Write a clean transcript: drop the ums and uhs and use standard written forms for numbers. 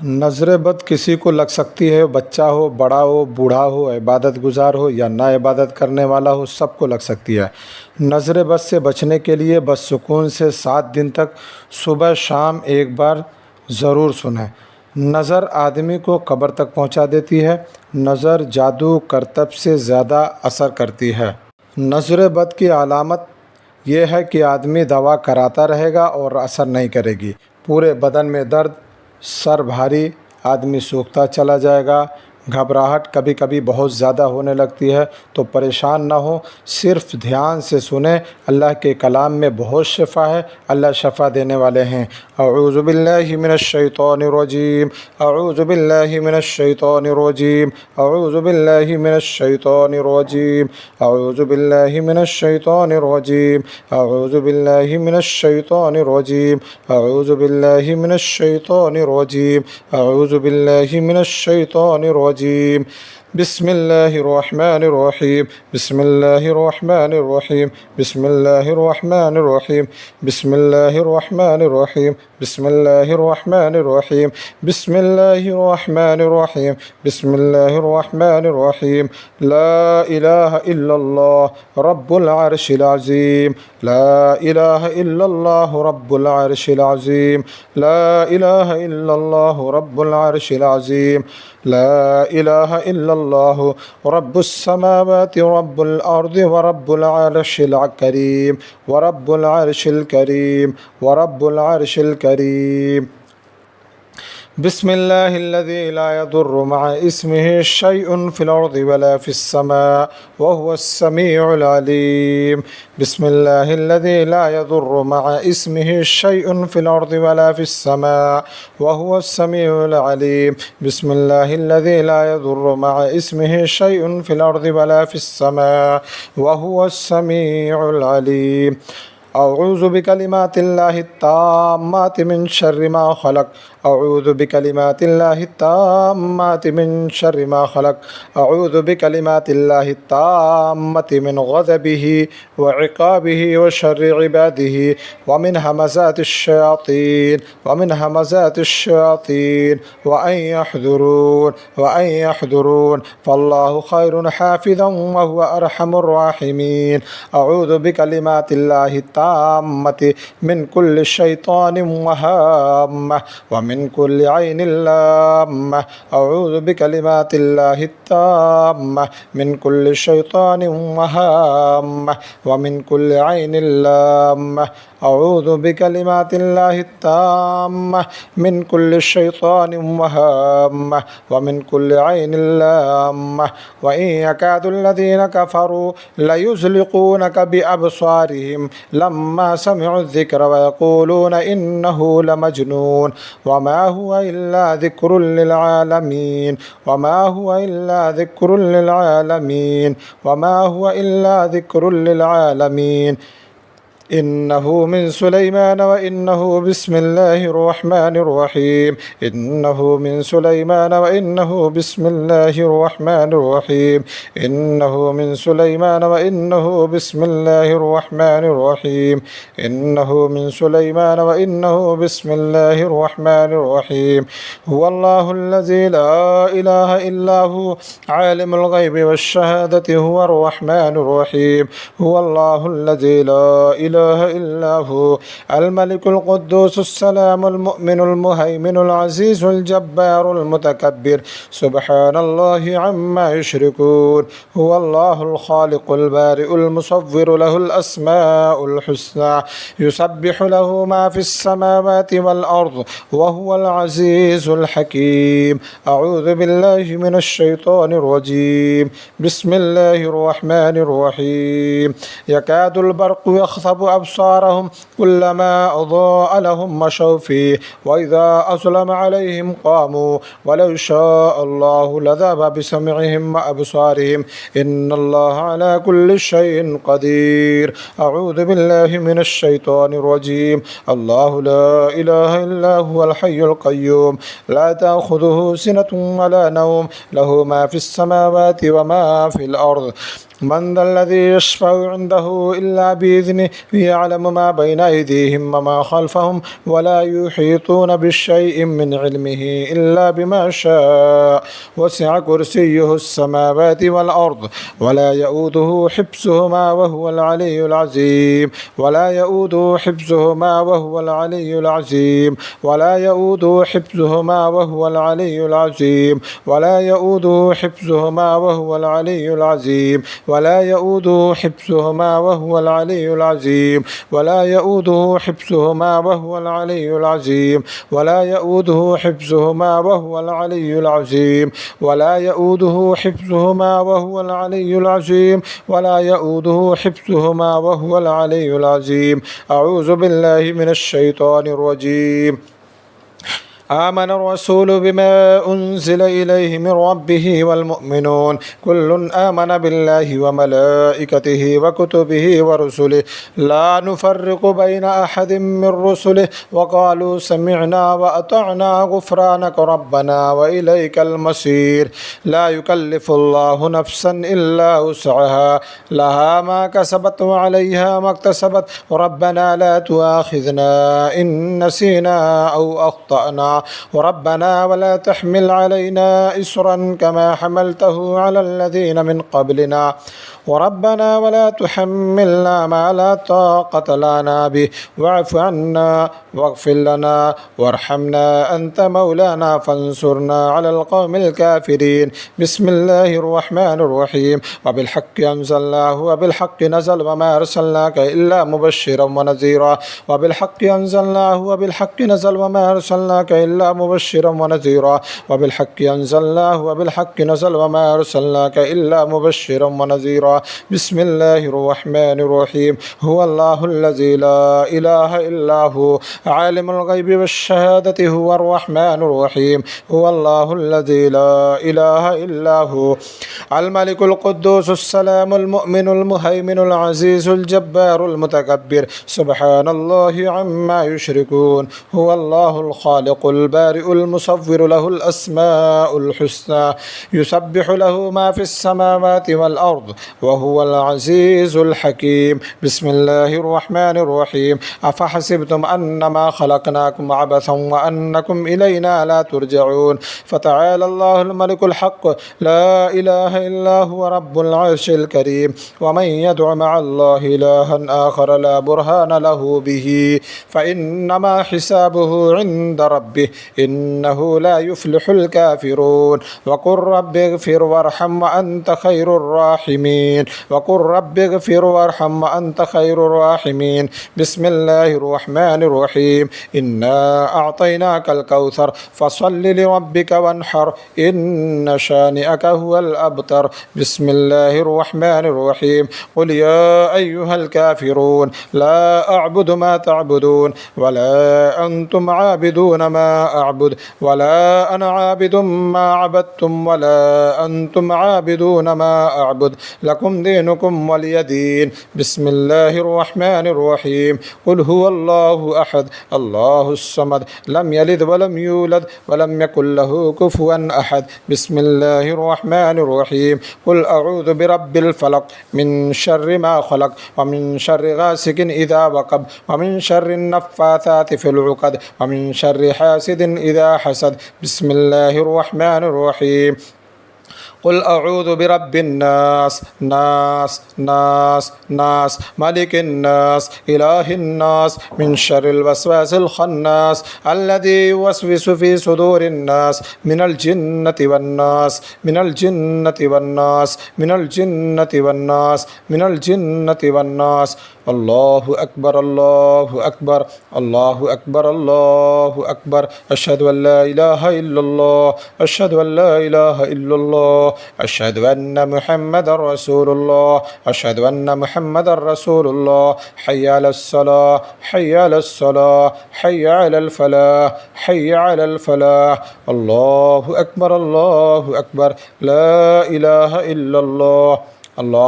नज़र बद किसी को लग सकती है, बच्चा हो, बड़ा हो, बूढ़ा हो, इबादत गुजार हो या ना इबादत करने वाला हो, सबको लग सकती है। नज़र बद से बचने के लिए बस सुकून से 7 दिन तक सुबह शाम एक बार ज़रूर सुनें। नज़र आदमी को कब्र तक पहुंचा देती है। नज़र जादू करतब से ज़्यादा असर करती है। नज़र बद की अलामत यह है कि आदमी दवा कराता रहेगा और असर नहीं करेगी। पूरे बदन में दर्द, सर भारी, आदमी सूखता चला जाएगा। घबराहट कभी कभी बहुत ज़्यादा होने लगती है, तो परेशान ना हो, सिर्फ ध्यान से सुने। अल्लाह के कलाम में बहुत शिफा है, अल्लाह शफा देने वाले हैं। अऊज़ु बिल्लाहि मिनश शैतानिर रजीम, अऊज़ु बिल्लाहि मिनश शैतानिर रजीम, अऊज़ु बिल्लाहि मिनश शैतानिर रजीम, अऊज़ु बिल्लाहि मिनश शैतानिर रजीम, अऊज़ु बिल्लाहि मिनश शैतानिर रजीम, अऊज़ु बिल्लाहि मिनश शैतानिर रजीम, अऊज़ु बिल्लाहि मिनश शैतानिर रजीम। बिस्मिल्लाहिर्रहमानिर्रहीम, बिस्मिल्लाहिर्रहमानिर्रहीम, बिस्मिल्लाहिर्रहमानिर्रहीम, बिस्मिल्लाहिर्रहमानिर्रहीम, बिस्मिल्लाहिर्रहमानिर्रहीम, बिस्मिल्लाहिर्रहमानिर्रहीम, बिस्मिल्लाहिर्रहमानिर्रहीम। ला इलाहा इल्लल्लाह रब्बुल अर्शिल अज़ीम, ला इलाहा इल्लल्लाह रब्बुल अर्शिल अज़ीम, ला इलाहा इल्लल्लाह रब्बुल अर्शिल अज़ीम, ला इलाहा इल्लल्लाह रब्बुस समावाति रब्बुल अर्दि व रब्बुल अर्शिल करीम, व रब्बुल अर्शिल करीम, व रब्बुल अर्शिल करीम। बिस्मिल्लाहिल्लज़ी ला यदुर्रु मअ इस्मिहि शैउन फिल अर्दि वला फिस समा व हुवस समीउल अलीम। बिस्मिल्लाहिल्लज़ी ला यदुर्रु मअ इस्मिहि शैउन फिल अर्दि वला फिस समा व हुवस समीउल अलीम। बिस्मिल्लाहिल्लज़ी ला यदुर्रु मअ इस्मिहि शैउन फिल अर्दि वला फिस समा व हुवस समीउल अलीम। अऊज़ु बिकलिमातिल्लाहि ताम्माति मिन शर्रि मा खलक़, अऊज़ु बिकलिमातिल्लाहि ताम्माति मिन शर्रि मा खलक़, अऊज़ु बिकलिमातिल्लाहि ताम्मति मिन गज़बिही व इक़ाबिही व शर्रि इबादिही व मिन हमज़ातिश शयातीन, व मिन हमज़ातिश शयातीन व अन यहज़ुरून फ़ल्लाहु खैरुन हाफ़िज़न व हुवा अरहमुर राहिमीन। अऊज़ु बिकलिमातिल्लाहि ताम्मति मिन कुल्लि शैतानिन व हाम्मह व मिन कुल्लि ऐनिन लाम्मह। अऊज़ु बिकलिमातिल्लाहि ताम्मह मिन कुल्लि शैतानिन व हाम्मह व मिन कुल्लि ऐनिन लाम्मह। अऊज़ु बिकलिमातिल्लाहि ताम्मह मिन कुल्लि शैतानिन व हाम्मह व मिन कुल्लि ऐनिन लाम्मह। व इन यकादुल्लज़ीना कफ़रू लयुज़्लिक़ूनक बिअबसारिहिम लम्मा समिअु ज़िक्र व यक़ूलून इन्नहु लमजनून वमा हुवा इल्ला ज़िक्रुल लिल आलमीन, वमा हुवा इल्ला ज़िक्रुल लिल आलमीन, वमा हुवा इल्ला ज़िक्रुल लिल आलमीन। इन्नहु मिन सुलैमान व इन्नहु बिस्मिल्लाहिर्रहमानिर्रहीम, इन्नहु मिन सुलैमान व इन्नहु बिस्मिल्लाहिर्रहमानिर्रहीम, इन्नहु मिन सुलैमान व इन्नहु बिस्मिल्लाहिर्रहमानिर्रहीम, इन्नहु मिन सुलैमान व इन्नहु बिस्मिल्लाहिर्रहमानिर्रहीम। हुवल्लाहुल्लज़ी ला इलाहा इल्ला हु आलिमुल ग़ैबि वश्शहादति हुवर रहमानुर रहीम। हुवल्लाहुल्लज़ी ला इलाहा इल्ला हु अल मलिकुल क़ुद्दूसुस सलामुल मुअमिनुल मुहैमिनुल अज़ीज़ुल जब्बारुल मुतकब्बिर सुब्हानल्लाहि अम्मा युश्रिकून। हुवल्लाहुल ख़ालिक़ुल बारिउल मुसव्विरु लहुल अस्माउल हुस्ना युसब्बिहु लहु मा फ़िस समावाति वल अर्ज़ व हुवल अज़ीज़ुल हकीम। अऊज़ु बिल्लाहि मिनश शैतानिर रजीम, बिस्मिल्लाहिर रहमानिर रहीम। यकादुल बर्क़ु यख़्तफ़ु अबसारहुम कुल्लमा अज़ाअ लहुम मशौ फ़ीहि व इज़ा अज़लम अलैहिम क़ामू वलौ शाअल्लाहु लज़हब बिसमइहिम व अबसारिहिम इन्नल्लाहा अला कुल्लि शैइन क़दीर। अऊज़ु बिल्लाहि मिनश शैतानिर रजीम। अल्लाहु ला इलाहा इल्ला हुवल हय्युल क़य्यूम ला तअख़ुज़ुहु सिनतुन व ला नौम लहु मा फ़िस समावाति व मा फ़िल अर्ज़ من ذا الذي يشفع عنده إلا بإذنه يعلم ما بين أيديهم وما خلفهم ولا يحيطون بشيء من علمه إلا بما شاء وسع كرسيه السماوات والأرض ولا يؤوده حفظهما وهو العلي العظيم ولا يؤوده حفظهما وهو العلي العظيم ولا يؤوده حفظهما وهو العلي العظيم ولا يؤوده حفظهما وهو العلي العظيم ولا يؤوده حفظهما وهو العلي العظيم ولا يؤوده حفظهما وهو العلي العظيم ولا يؤوده حفظهما وهو العلي العظيم ولا يؤوده حفظهما وهو العلي العظيم ولا يؤوده حفظهما وهو العلي العظيم. أعوذ بالله من الشيطان الرجيم. آمن الرسول بما أنزل إليه من ربه والمؤمنون كل آمن بالله وملائكته وكتبه ورسله لا نفرق بين أحد من رسله وقالوا سمعنا وأطعنا غفرانك ربنا وإليك المصير. لا يكلف الله نفسا إلا وسعها لها ما كسبت وعليها ما اكتسبت ربنا لا تؤاخذنا إن نسينا أو أخطأنا ربنا ولا تحمل علينا إصرا كما حملته على الذين من قبلنا ربنا ولا تحملنا ما لا طاقة لنا به واعف عنا واغفر لنا وارحمنا أنت مولانا فانصرنا على القوم الكافرين. بسم الله الرحمن الرحيم. وبالحق أنزلناه وبالحق نزل وما أرسلناك إلا مبشرا ونذيرا وبالحق أنزلناه وبالحق نزل وما أرسلناك إلا مبشرا ونذيرا وبالحق أنزلناه وبالحق نزل وما أرسلناك إلا مبشرا ونذيرا. بسم الله الرحمن الرحيم. هو الله الذي لا إله إلا هو عالم الغيب والشهادة هو الرحمن الرحيم. هو الله الذي لا إله إلا هو الملك القدوس السلام المؤمن المهيمن العزيز الجبار المتكبر سبحان الله عما يشركون. هو الله الخالق البارئ المصور له الأسماء الحسنى يسبح له ما في السماوات والأرض وهو العزيز الحكيم. بسم الله الرحمن الرحيم. أفحسبتم أنما خلقناكم عبثا وأنكم إلينا لا ترجعون فتعالى الله الملك الحق لا إله إلا هو رب العرش الكريم. ومن يدع مع الله إلها آخر لا برهان له به فإنما حسابه عند ربه إنه لا يفلح الكافرون. وقل رب اغفر وارحم وأنت خير الراحمين. وقل رب اغفر وارحم وأنت خير الراحمين. بسم الله الرحمن الرحيم. إنا أعطيناك الكوثر فصل لربك وانحر إن شانئك هو الأبتر. بسم الله الرحمن الرحيم. قل يا أيها الكافرون لا أعبد ما تعبدون ولا أنتم عابدون ما أعبد ولا أنا عابد ما عبدتم ولا أنتم عابدون ما أعبد لكم دينكم ولي دين. بسم الله الرحمن الرحيم. قل هو الله أحد الله الصمد لم يلد ولم يولد ولم يكن له كفوا أحد. بسم الله الرحمن الرحيم. قل أعوذ برب الفلق من شر ما خلق ومن شر غاسق إذا وقب ومن شر النفاثات في العقد ومن شر حاسد إذا حسد. بسم الله الرحمن الرحيم. قل أعوذ برب الناس ناس ناس ناس ملك الناس إله الناس من شر الوسواس الخناس الذي يوسوس في صدور الناس من الجنة والناس من الجنة والناس من الجنة والناس من الجنة والناس. الله أكبر الله أكبر الله أكبر الله أكبر. أشهد أن لا إله إلا الله أشهد أن لا إله إلا الله أشهد أن محمد رسول الله أشهد أن محمد رسول الله. حي على الصلاة حي على الصلاة حي على الفلاح حي على الفلاح. الله أكبر الله أكبر. لا إله إلا الله. الله